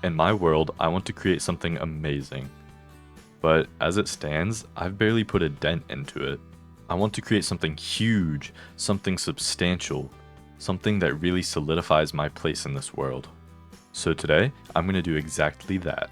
In my world, I want to create something amazing. But as it stands, I've barely put a dent into it. I want to create something huge, something substantial, something that really solidifies my place in this world. So today, I'm going to do exactly that.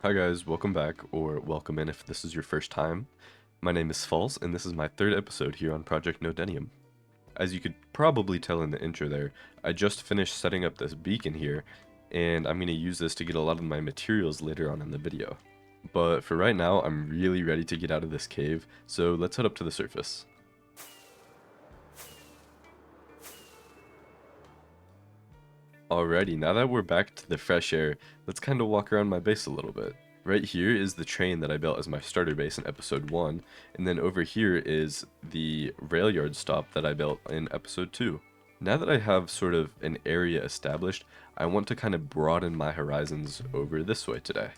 Hi guys, welcome back, or welcome in if this is your first time. My name is False, and this is my third episode here on Project Nodenium. As you could probably tell in the intro there, I just finished setting up this beacon here, and I'm going to use this to get a lot of my materials later on in the video. But for right now, I'm really ready to get out of this cave, so let's head up to the surface. Alrighty, now that we're back to the fresh air, let's kind of walk around my base a little bit. Right here is the train that I built as my starter base in episode 1, and then over here is the rail yard stop that I built in episode 2. Now that I have sort of an area established, I want to kind of broaden my horizons over this way today.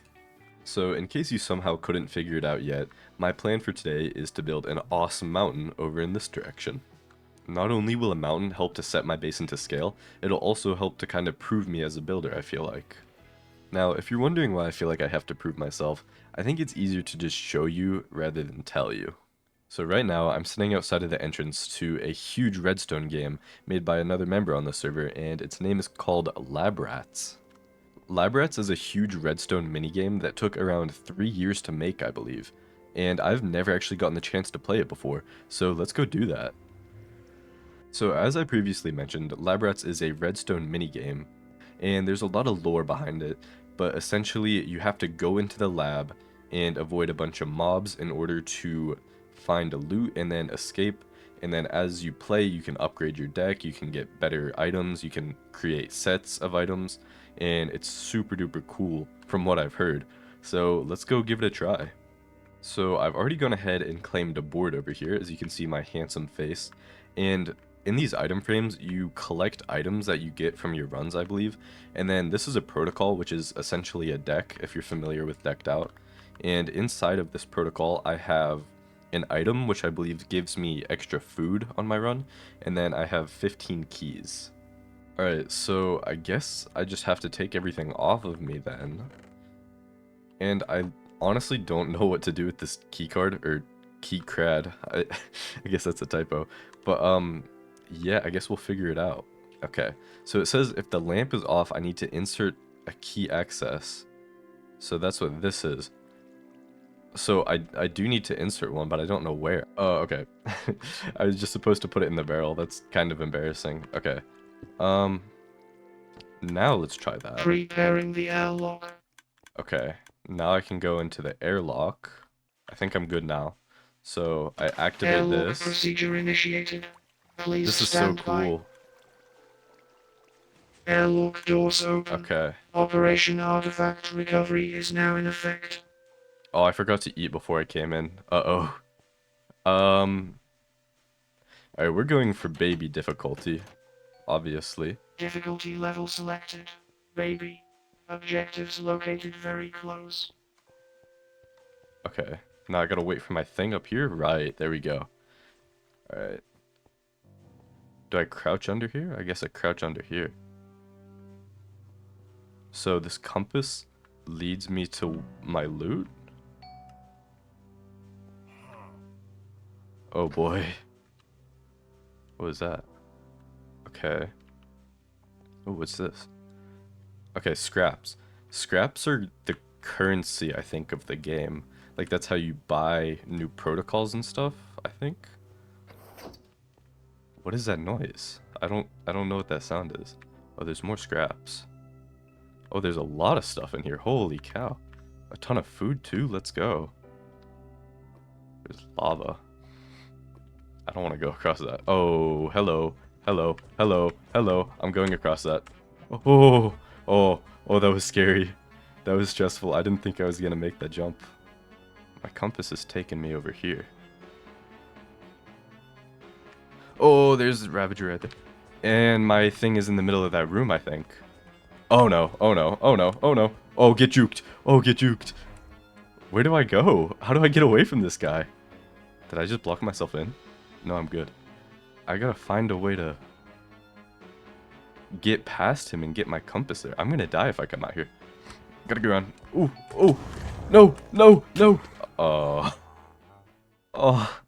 So in case you somehow couldn't figure it out yet, my plan for today is to build an awesome mountain over in this direction. Not only will a mountain help to set my base into scale, it'll also help to kind of prove me as a builder, I feel like. Now, if you're wondering why I feel like I have to prove myself, I think it's easier to just show you rather than tell you. So right now, I'm sitting outside of the entrance to a huge redstone game made by another member on the server, and its name is called Lab Rats. Lab Rats is a huge redstone minigame that took around 3 years to make, I believe, and I've never actually gotten the chance to play it before, so let's go do that. So as I previously mentioned, Lab Rats is a redstone minigame, and there's a lot of lore behind it, but essentially you have to go into the lab and avoid a bunch of mobs in order to find a loot and then escape, and then as you play you can upgrade your deck, you can get better items, you can create sets of items, and it's super duper cool from what I've heard. So let's go give it a try. So I've already gone ahead and claimed a board over here, as you can see my handsome face, and in these item frames, you collect items that you get from your runs, I believe, and then this is a protocol, which is essentially a deck, if you're familiar with Decked Out, and inside of this protocol, I have an item, which I believe gives me extra food on my run, and then I have 15 keys. Alright, so I guess I just have to take everything off of me then, and I honestly don't know what to do with this key card, or key crad, I guess that's a typo, but yeah, I guess we'll figure it out. Okay, so it says if the lamp is off, I need to insert a key access. So that's what this is. So I do need to insert one, but I don't know where. Oh, okay. I was just supposed to put it in the barrel. That's kind of embarrassing. Okay. Um, now let's try that. Preparing the airlock. Okay, now I can go into the airlock. I think I'm good now. So I activate Airlock this. procedure initiated. Please This is so stand by. cool. Airlock doors open. Okay. Operation Artifact Recovery is now in effect. Oh, I forgot to eat before I came in. Uh-oh. Alright, we're going for baby difficulty, obviously. Difficulty level selected. Baby. Objectives located very close. Okay, now I gotta wait for my thing up here? Right, there we go. Alright. Do I crouch under here? I guess I crouch under here. So this compass leads me to my loot? Oh boy. What is that? Okay. Oh, what's this? Okay, scraps. Scraps are the currency, I think, of the game. Like, that's how you buy new protocols and stuff, I think. What is that noise? I don't know what that sound is. Oh, there's more scraps. Oh, there's a lot of stuff in here. Holy cow. A ton of food, too. Let's go. There's lava. I don't want to go across that. Oh, hello. Hello. Hello. Hello. I'm going across that. Oh, oh, that was scary. That was stressful. I didn't think I was going to make that jump. My compass is taking me over here. Oh, there's Ravager right there. And my thing is in the middle of that room, I think. Oh no, oh no, oh no, oh no. Oh, get juked. Oh, get juked. Where do I go? How do I get away from this guy? Did I just block myself in? No, I'm good. I gotta find a way to get past him and get my compass there. I'm gonna die if I come out here. Gotta go around. Ooh, oh, no, no, no. Oh, oh,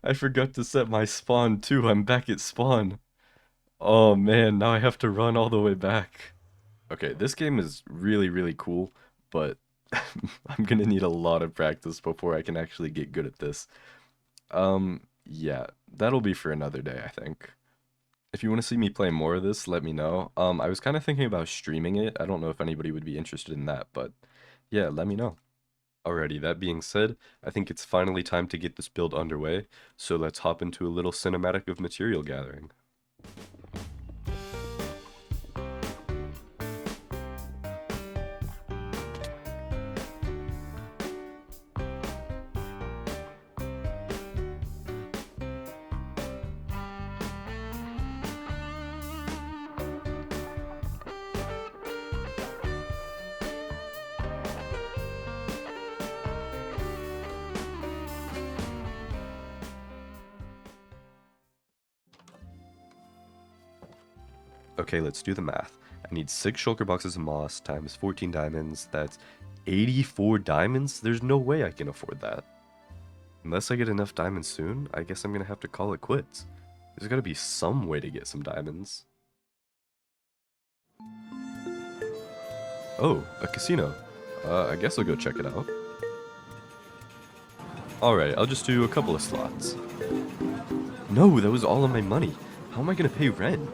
I forgot to set my spawn too. I'm back at spawn. Oh man, now I have to run all the way back. Okay, this game is really, really cool, but I'm gonna need a lot of practice before I can actually get good at this. Yeah, that'll be for another day, I think. If you want to see me play more of this, let me know. I was kind of thinking about streaming it. I don't know if anybody would be interested in that, but yeah, let me know. Alrighty, that being said, I think it's finally time to get this build underway, so let's hop into a little cinematic of material gathering. Okay, let's do the math. I need 6 shulker boxes of moss times 14 diamonds. That's 84 diamonds? There's no way I can afford that. Unless I get enough diamonds soon, I guess I'm gonna have to call it quits. There's gotta be some way to get some diamonds. Oh, a casino. I guess I'll go check it out. Alright, I'll just do a couple of slots. No, that was all of my money. How am I gonna pay rent?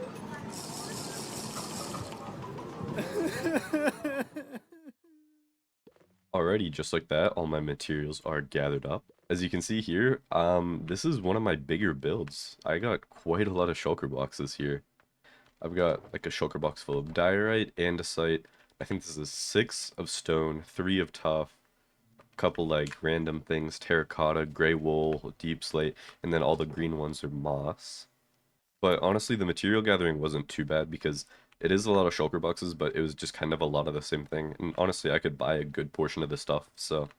Alrighty, just like that, all my materials are gathered up. As you can see here, this is one of my bigger builds. I got quite a lot of shulker boxes here. I've got like a shulker box full of diorite, andesite. I think this is 6 of stone, 3 of tough, a couple like random things, terracotta, gray wool, deep slate, and then all the green ones are moss. But honestly, the material gathering wasn't too bad because it is a lot of shulker boxes, but it was just kind of a lot of the same thing. And honestly, I could buy a good portion of the stuff, so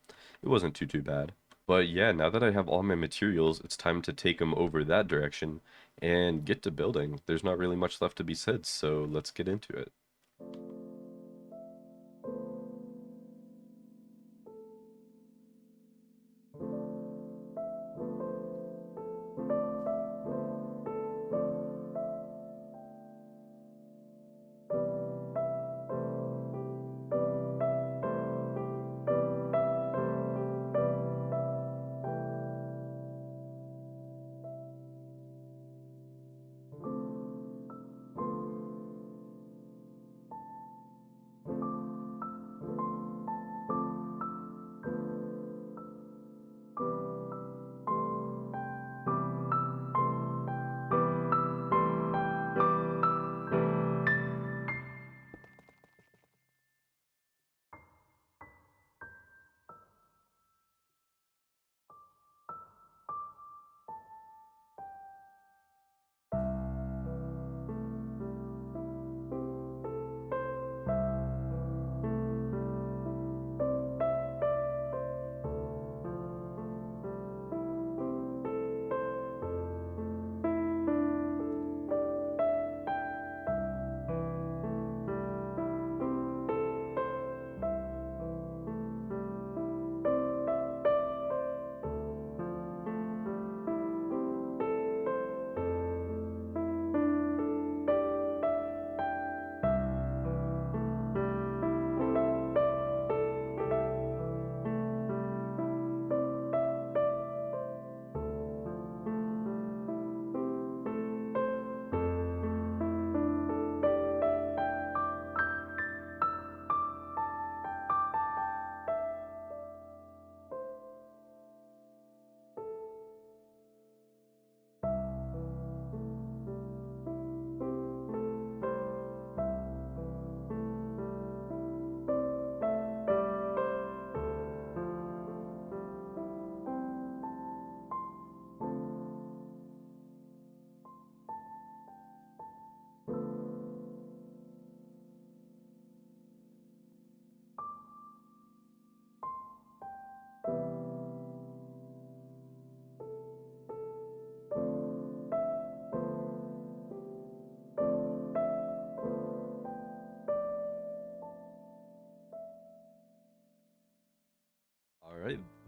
it wasn't too bad. But yeah, now that I have all my materials, it's time to take them over that direction and get to building. There's not really much left to be said, so let's get into it.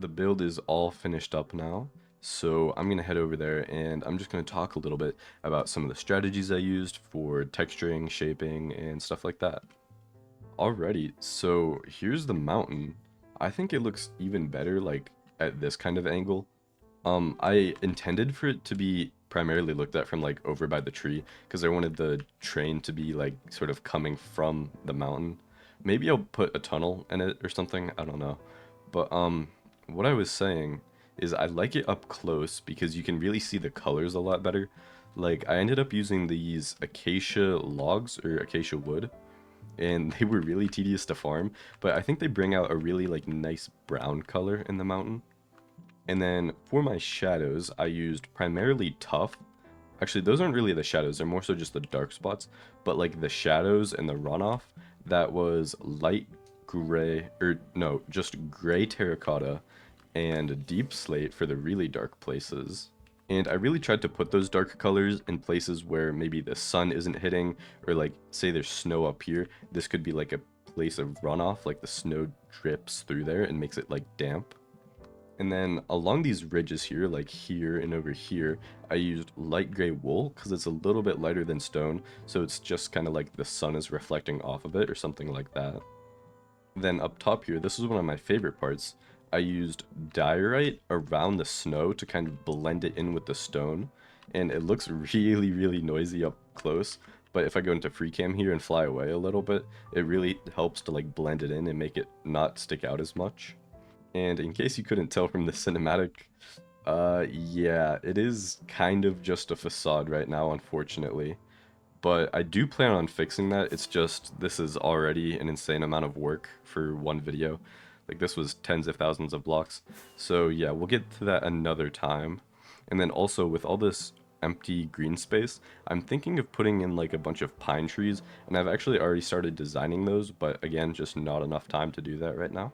The build is all finished up now, so I'm gonna head over there and I'm just gonna talk a little bit about some of the strategies I used for texturing, shaping, and stuff like that. Alrighty, so here's the mountain. I think it looks even better like at this kind of angle. I intended for it to be primarily looked at from like over by the tree because I wanted the train to be like sort of coming from the mountain. Maybe I'll put a tunnel in it or something, I don't know. But what I was saying is I like it up close because you can really see the colors a lot better. Like I ended up using these acacia logs or acacia wood and they were really tedious to farm, but I think they bring out a really like nice brown color in the mountain. And then for my shadows, I used primarily tuff. Actually, those aren't really the shadows, they're more so just the dark spots. But like the shadows and the runoff, that was light gray, or no, just gray terracotta and deep slate for the really dark places. And I really tried to put those dark colors in places where maybe the sun isn't hitting, or like say there's snow up here. This could be like a place of runoff, like the snow drips through there and makes it like damp. And then along these ridges here, like here and over here, I used light gray wool because it's a little bit lighter than stone, so it's just kind of like the sun is reflecting off of it or something like that. Then up top here, this is one of my favorite parts. I used diorite around the snow to kind of blend it in with the stone, and it looks really, really noisy up close. But if I go into free cam here and fly away a little bit, it really helps to like blend it in and make it not stick out as much. And in case you couldn't tell from the cinematic, yeah, it is kind of just a facade right now, unfortunately. But I do plan on fixing that. It's just, this is already an insane amount of work for one video. Like, this was tens of thousands of blocks. So yeah, we'll get to that another time. And then also, with all this empty green space, I'm thinking of putting in like a bunch of pine trees, and I've actually already started designing those, but again, just not enough time to do that right now.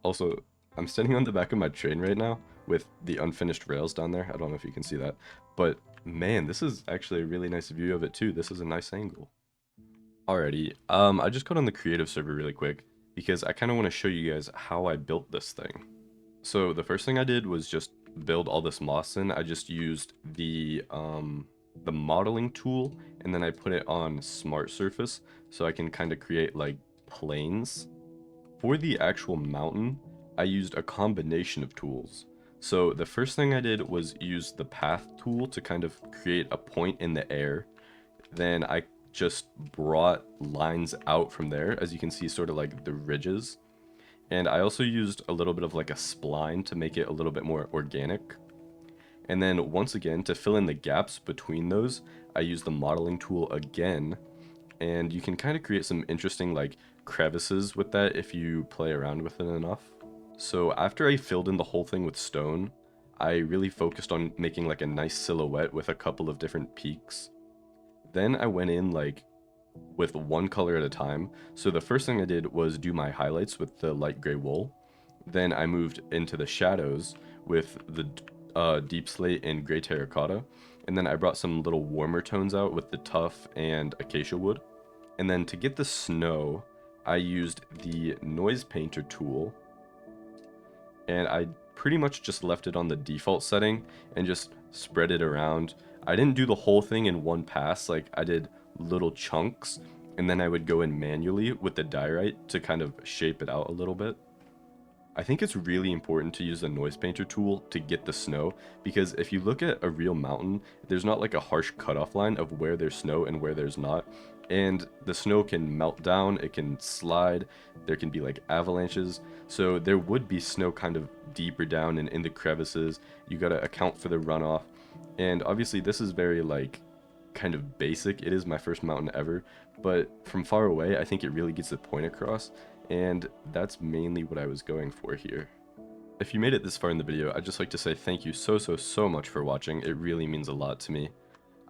Also, I'm standing on the back of my train right now with the unfinished rails down there. I don't know if you can see that, but man, this is actually a really nice view of it too. This is a nice angle. Alrighty, I just got on the creative server really quick because I kind of want to show you guys how I built this thing. So the first thing I did was just build all this moss in. I just used the modeling tool and then I put it on smart surface so I can kind of create like planes. For the actual mountain, I used a combination of tools. So the first thing I did was use the path tool to kind of create a point in the air. Then I just brought lines out from there, as you can see, sort of like the ridges. And I also used a little bit of like a spline to make it a little bit more organic. And then once again, to fill in the gaps between those, I used the modeling tool again, and you can kind of create some interesting like crevices with that if you play around with it enough. So after I filled in the whole thing with stone, I really focused on making like a nice silhouette with a couple of different peaks. Then I went in like with one color at a time. So the first thing I did was do my highlights with the light gray wool. Then I moved into the shadows with the deep slate and gray terracotta. And then I brought some little warmer tones out with the tuff and acacia wood. And then to get the snow, I used the noise painter tool, and I pretty much just left it on the default setting and just spread it around. I didn't do the whole thing in one pass, like I did little chunks, and then I would go in manually with the diorite to kind of shape it out a little bit. I think it's really important to use the noise painter tool to get the snow, because if you look at a real mountain, there's not like a harsh cutoff line of where there's snow and where there's not. And the snow can melt down, it can slide, there can be like avalanches. So there would be snow kind of deeper down and in the crevices. You gotta account for the runoff. And obviously this is very like kind of basic. It is my first mountain ever, but from far away, I think it really gets the point across, and that's mainly what I was going for here. If you made it this far in the video, I'd just like to say thank you so much for watching. It really means a lot to me.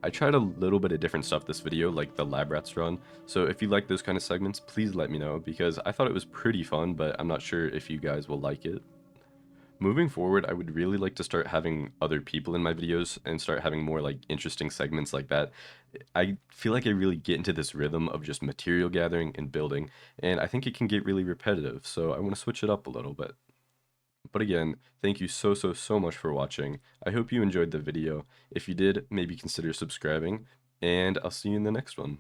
I tried a little bit of different stuff this video, like the lab rats run, so if you like those kind of segments, please let me know, because I thought it was pretty fun, but I'm not sure if you guys will like it. Moving forward, I would really like to start having other people in my videos and start having more like interesting segments like that. I feel like I really get into this rhythm of just material gathering and building, and I think it can get really repetitive, so I want to switch it up a little bit. But again, thank you so much for watching. I hope you enjoyed the video. If you did, maybe consider subscribing, and I'll see you in the next one.